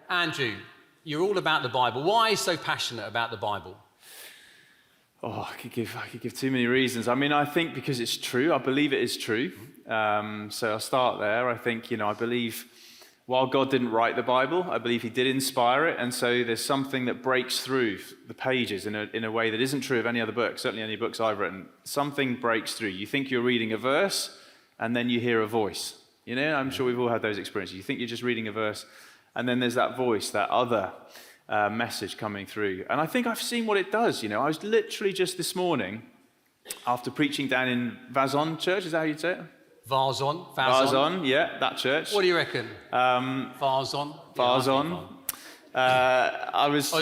Andrew, you're all about the Bible. Why are you so passionate about the Bible? Oh, I could give too many reasons. I mean, I think because it's true. I believe it is true. So I'll start there. I think, I believe while God didn't write the Bible, I believe he did inspire it. And so there's something that breaks through the pages in a way that isn't true of any other book, certainly any books I've written. Something breaks through. You think you're reading a verse, and then you hear a voice. I'm sure we've all had those experiences. You think you're just reading a verse, and then there's that voice, that other message coming through. And I think I've seen what it does. I was literally just this morning, after preaching down in Vazon Church, is that how you'd say it? Vazon, yeah, that church. What do you reckon? Vazon.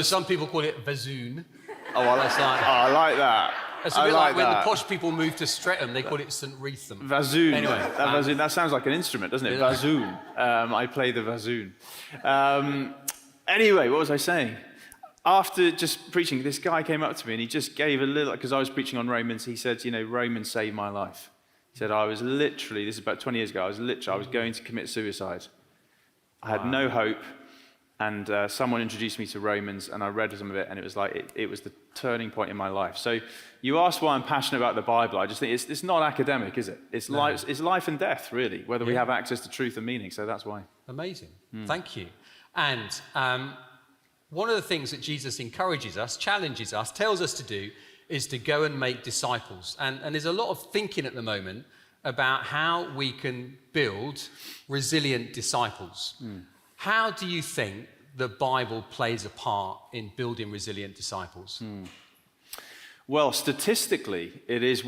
Some people call it Vazoon. I like that. It's a bit like when the posh people moved to Streatham, they call it St. Wreatham. Vazoon. Anyway, Vazoon. That sounds like an instrument, doesn't it? Vazoon. I play the Vazoon. Anyway, what was I saying? After just preaching, this guy came up to me and he just gave a little, because I was preaching on Romans, he said, Romans saved my life. He said, I was literally, this is about 20 years ago, I was going to commit suicide. I had no hope, and someone introduced me to Romans, and I read some of it, and it was like, it was the turning point in my life. So you asked why I'm passionate about the Bible. I just think it's not academic, is it? It's life and death, really, whether we have access to truth and meaning, so that's why. Amazing. Thank you. And one of the things that Jesus encourages us, challenges us, tells us to do is to go and make disciples. And there's a lot of thinking at the moment about how we can build resilient disciples. How do you think the Bible plays a part in building resilient disciples? Well, statistically, it is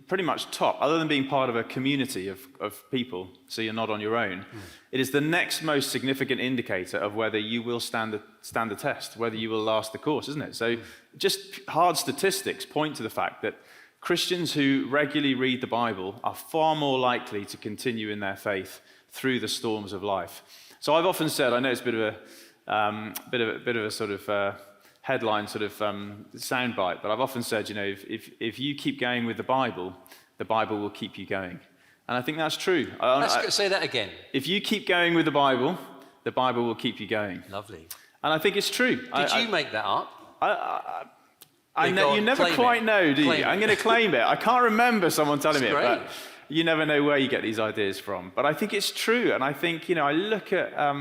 pretty much top, other than being part of a community of people, so you're not on your own. It is the next most significant indicator of whether you will stand the test, whether you will last the course, isn't it? So just hard statistics point to the fact that Christians who regularly read the Bible are far more likely to continue in their faith through the storms of life. So I've often said, I know it's a bit of a sort of headline sort of soundbite, but I've often said, if you keep going with the Bible will keep you going. And I think that's true. Let's say that again. If you keep going with the Bible will keep you going. Lovely. And I think it's true. Did you make that up? You never quite know, do you? I'm going to claim it. I can't remember someone telling me it, but you never know where you get these ideas from. But I think it's true. And I think, I look at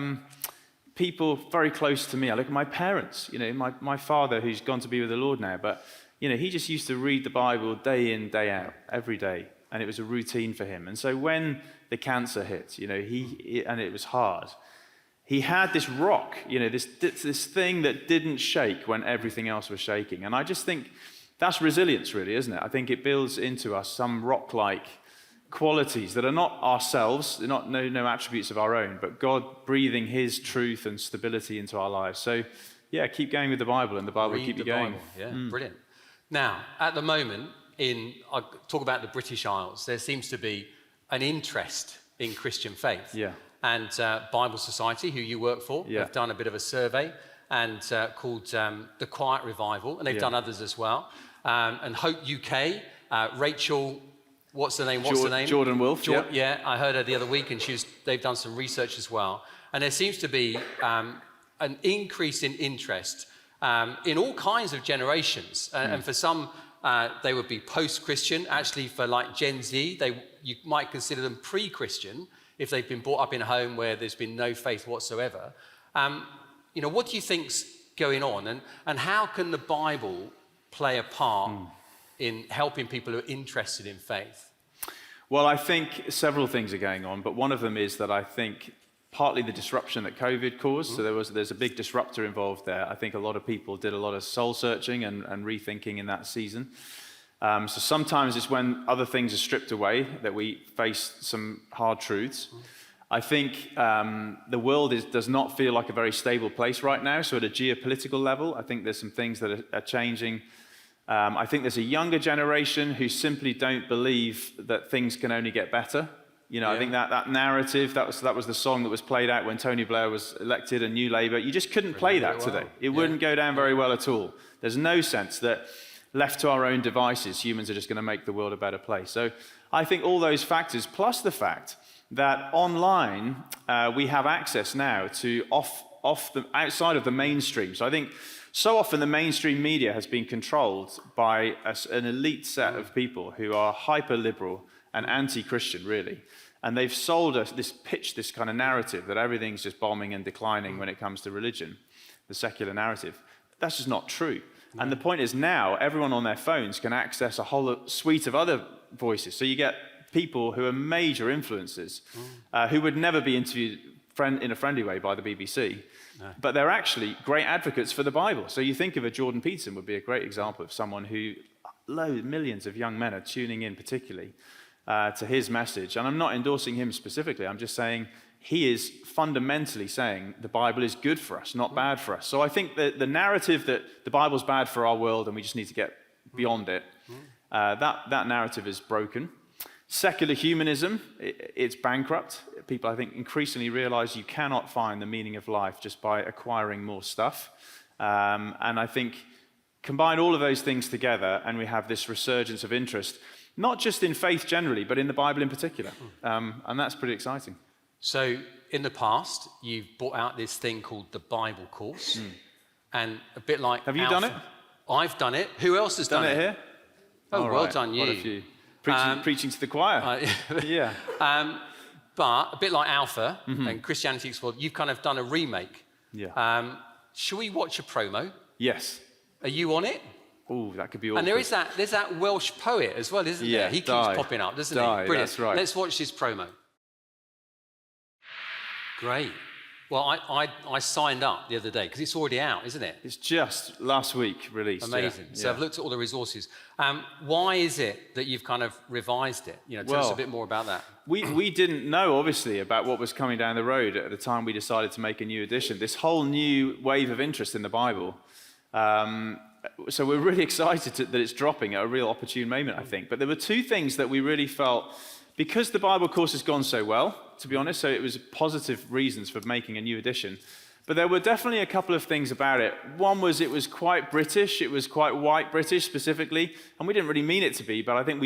people very close to me. I look at my parents, my father, who's gone to be with the Lord now, but he just used to read the Bible day in, day out, every day, and it was a routine for him. And so when the cancer hit, and it was hard, he had this rock, this thing that didn't shake when everything else was shaking. And I just think that's resilience, really, isn't it? I think it builds into us some rock-like qualities that are not ourselves, they're not no attributes of our own, but God breathing his truth and stability into our lives. So, keep going with the Bible, and the Bible will keep you going. Brilliant. Now, at the moment, I talk about the British Isles, there seems to be an interest in Christian faith. And Bible Society, who you work for, have done a bit of a survey and called The Quiet Revival, and they've done others as well. And Hope UK, Rachel... What's the name? Jordan Wolfe. I heard her the other week, and they've done some research as well. And there seems to be an increase in interest in all kinds of generations. And for some, they would be post-Christian. Actually, for like Gen Z, you might consider them pre-Christian if they've been brought up in a home where there's been no faith whatsoever. What do you think's going on, and how can the Bible play a part in helping people who are interested in faith? Well, I think several things are going on, but one of them is that I think partly the disruption that COVID caused, so there's a big disruptor involved there. I think a lot of people did a lot of soul searching and rethinking in that season. So sometimes it's when other things are stripped away that we face some hard truths. I think the world does not feel like a very stable place right now, so at a geopolitical level, I think there's some things that are changing. I think there's a younger generation who simply don't believe that things can only get better. I think that narrative, that was the song that was played out when Tony Blair was elected and New Labour. You just couldn't play that today. It wouldn't go down very well at all. There's no sense that left to our own devices, humans are just going to make the world a better place. So I think all those factors, plus the fact that online we have access now to outside of the mainstream. So I think so often the mainstream media has been controlled by an elite set of people who are hyper-liberal and anti-Christian, really. And they've sold us this kind of narrative that everything's just bombing and declining when it comes to religion, the secular narrative. That's just not true. No. And the point is now everyone on their phones can access a whole suite of other voices. So you get people who are major influencers who would never be interviewed in a friendly way by the BBC. No. But they're actually great advocates for the Bible. So you think of a Jordan Peterson would be a great example of someone who millions of young men are tuning in particularly to his message. And I'm not endorsing him specifically. I'm just saying he is fundamentally saying the Bible is good for us, not bad for us. So I think that the narrative that the Bible's bad for our world and we just need to get beyond it, that narrative is broken. Secular humanism, it's bankrupt. People, I think, increasingly realize you cannot find the meaning of life just by acquiring more stuff. And I think combine all of those things together and we have this resurgence of interest, not just in faith generally, but in the Bible in particular. And that's pretty exciting. So in the past, you've brought out this thing called the Bible course. And a bit like Have you done it? I've done it. Who else has done it? Here? Oh, well done you. What a few. Preaching to the choir. Yeah. But a bit like Alpha and Christianity Explored, you've kind of done a remake. Yeah. Shall we watch a promo? Yes. Are you on it? Oh, that could be awkward. And there's that Welsh poet as well, isn't there? He keeps popping up, doesn't he? Brilliant. That's right. Let's watch this promo. Great. Well, I signed up the other day because it's already out, isn't it? It's just last week released. Amazing. Yeah. So I've looked at all the resources. Why is it that you've kind of revised it? Tell us a bit more about that. We didn't know, obviously, about what was coming down the road at the time we decided to make a new edition. This whole new wave of interest in the Bible. So we're really excited that it's dropping at a real opportune moment, I think. But there were two things that we really felt, because the Bible course has gone so well, to be honest, so it was positive reasons for making a new edition. But there were definitely a couple of things about it. One was it was quite British, it was quite white British specifically, and we didn't really mean it to be, but I think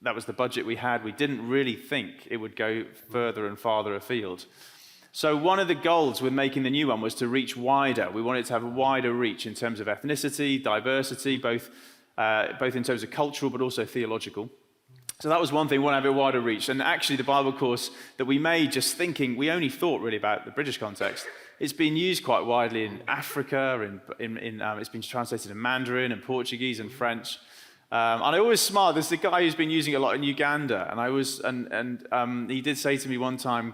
that was the budget we had. We didn't really think it would go further and farther afield. So one of the goals with making the new one was to reach wider. We wanted to have a wider reach in terms of ethnicity, diversity, both in terms of cultural but also theological. So that was one thing, we want to have a wider reach. And actually the Bible course that we made, just thinking, we only thought really about the British context. It's been used quite widely in Africa, it's been translated in Mandarin and Portuguese and French. And I always smile. There's a guy who's been using it a lot in Uganda, and he did say to me one time,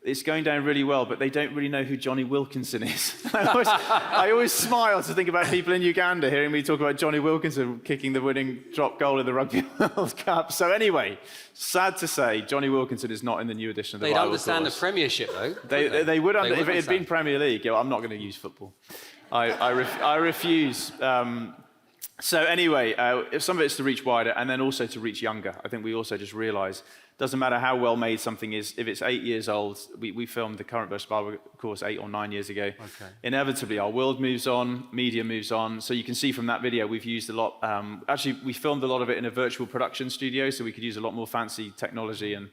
it's going down really well, but they don't really know who Johnny Wilkinson is. I always smile to think about people in Uganda hearing me talk about Johnny Wilkinson kicking the winning drop goal in the Rugby World Cup. So anyway, sad to say, Johnny Wilkinson is not in the new edition of the Bible course. They'd understand the Premiership, though. They would if it had been Premier League. I'm not going to use football. I refuse. So anyway, some of it's to reach wider and then also to reach younger. I think we also just realise doesn't matter how well made something is, if it's 8 years old, we filmed the current verse Bible course 8 or 9 years ago. Okay. Inevitably, our world moves on, media moves on. So you can see from that video, we've used a lot. Actually, we filmed a lot of it in a virtual production studio, so we could use a lot more fancy technology and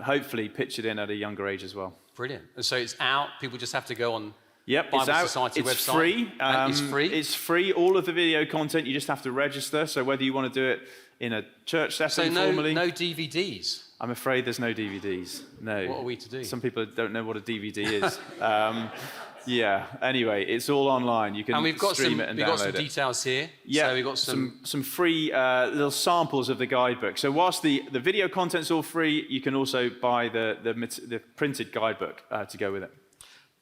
hopefully pitch it in at a younger age as well. Brilliant. And so it's out. People just have to go on. Yep, Bible it's out. Society It's website. free. It's free. It's free. All of the video content, you just have to register. So whether you want to do it in a church setting formally. No DVDs. I'm afraid there's no DVDs. No. What are we to do? Some people don't know what a DVD is. Yeah. Anyway, it's all online. You can stream it and download it. We've got some details here. Yeah. So we've got some free little samples of the guidebook. So whilst the video content's all free, you can also buy the printed guidebook to go with it.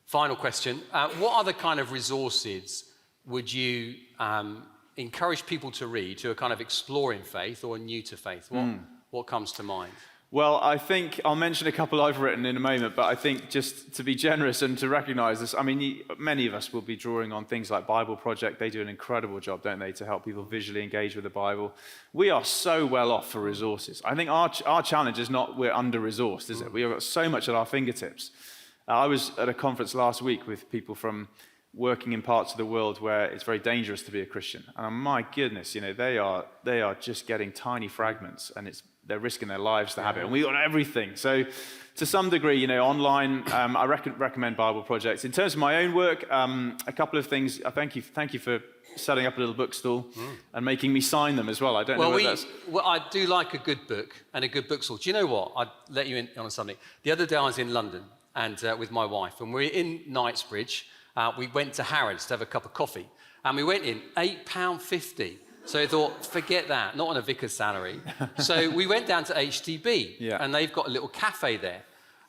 Final question. What other kind of resources would you encourage people to read who are kind of exploring faith or new to faith? What comes to mind? Well, I think I'll mention a couple I've written in a moment, but I think just to be generous and to recognise this, I mean, many of us will be drawing on things like Bible Project. They do an incredible job, don't they, to help people visually engage with the Bible. We are so well off for resources. I think our challenge is not we're under-resourced, is it? We've got so much at our fingertips. I was at a conference last week with people from working in parts of the world where it's very dangerous to be a Christian. And my goodness, they are just getting tiny fragments, and it's they're risking their lives to have it, and we got everything. So to some degree, you know, online, I recommend Bible projects. In terms of my own work, a couple of things. Thank you for setting up a little bookstall and making me sign them as well. I don't know whether that's... Well, I do like a good book and a good bookstall. Do you know what? I'd let you in on something. The other day I was in London and with my wife, and we're in Knightsbridge. We went to Harrods to have a cup of coffee, and we went in £8.50. So I thought, forget that, not on a vicar's salary. So we went down to HTB, and they've got a little cafe there.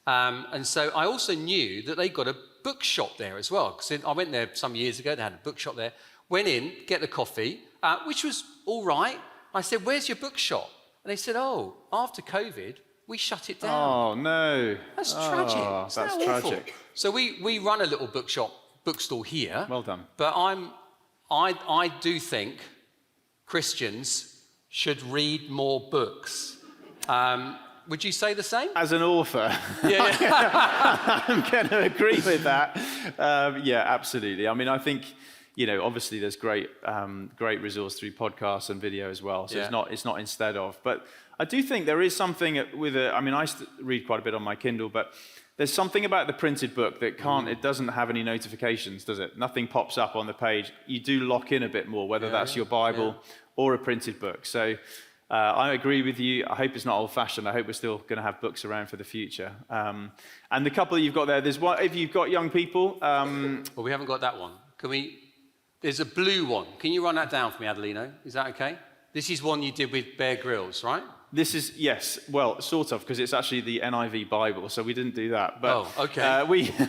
And so I also knew that they got a bookshop there as well, because I went there some years ago. They had a bookshop there. Went in, get the coffee, which was all right. I said, where's your bookshop? And they said, oh, after COVID, we shut it down. Oh, no. That's tragic. That's tragic. So we run a little bookstall here. Well done. But I do think Christians should read more books. Would you say the same? As an author, yeah. I'm going to agree with that. Yeah, absolutely. I mean, I think, you know, obviously there's great resource through podcasts and video as well. So it's not instead of. But I do think there is something with I mean, I read quite a bit on my Kindle, but there's something about the printed book that it doesn't have any notifications, does it? Nothing pops up on the page. You do lock in a bit more, whether that's your Bible or a printed book. So I agree with you. I hope it's not old-fashioned. I hope we're still going to have books around for the future. And the couple that you've got there, there's one, if you've got young people... Well, we haven't got that one. There's a blue one. Can you run that down for me, Adelino? Is that okay? This is one you did with Bear Grylls, right? This is, yes, well, sort of, because it's actually the NIV Bible, so we didn't do that. But, okay.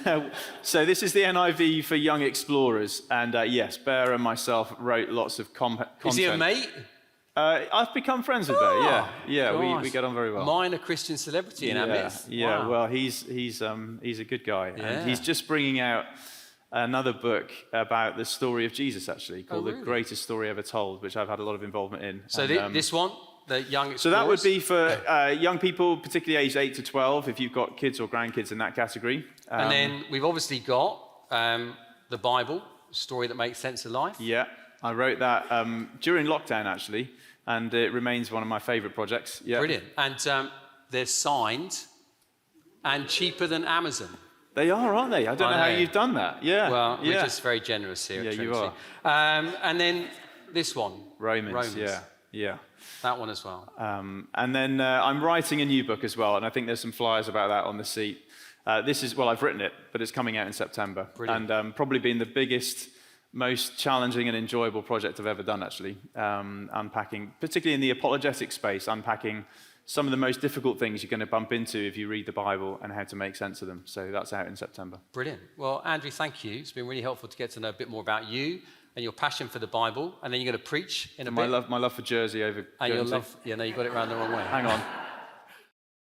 So this is the NIV for young explorers, and yes, Bear and myself wrote lots of content. Is he a mate? I've become friends with Bear, yeah, we get on very well. Minor Christian celebrity in our midst. Yeah, wow. Well, he's a good guy, and he's just bringing out another book about the story of Jesus, actually, called The Greatest Story Ever Told, which I've had a lot of involvement in. So this one? The young explorers? So that would be for young people, particularly aged 8 to 12, if you've got kids or grandkids in that category. And then we've obviously got the Bible, story that makes sense of life. Yeah, I wrote that during lockdown, actually, and it remains one of my favourite projects. Yeah. Brilliant. And they're signed and cheaper than Amazon. They are, aren't they? I don't know how you've done that. Yeah. Well, we're just very generous here at Trinity. You are. And then this one. Romans. Yeah. That one as well. And then I'm writing a new book as well, and I think there's some flyers about that on the seat. I've written it, but it's coming out in September. Brilliant. And probably been the biggest, most challenging and enjoyable project I've ever done, actually. Unpacking, particularly in the apologetic space, unpacking some of the most difficult things you're going to bump into if you read the Bible and how to make sense of them. So that's out in September. Brilliant. Well, Andrew, thank you. It's been really helpful to get to know a bit more about you and your passion for the Bible. And then you're going to preach in a bit. My love for Jersey over and Guernsey. you got it round the wrong way. Hang on.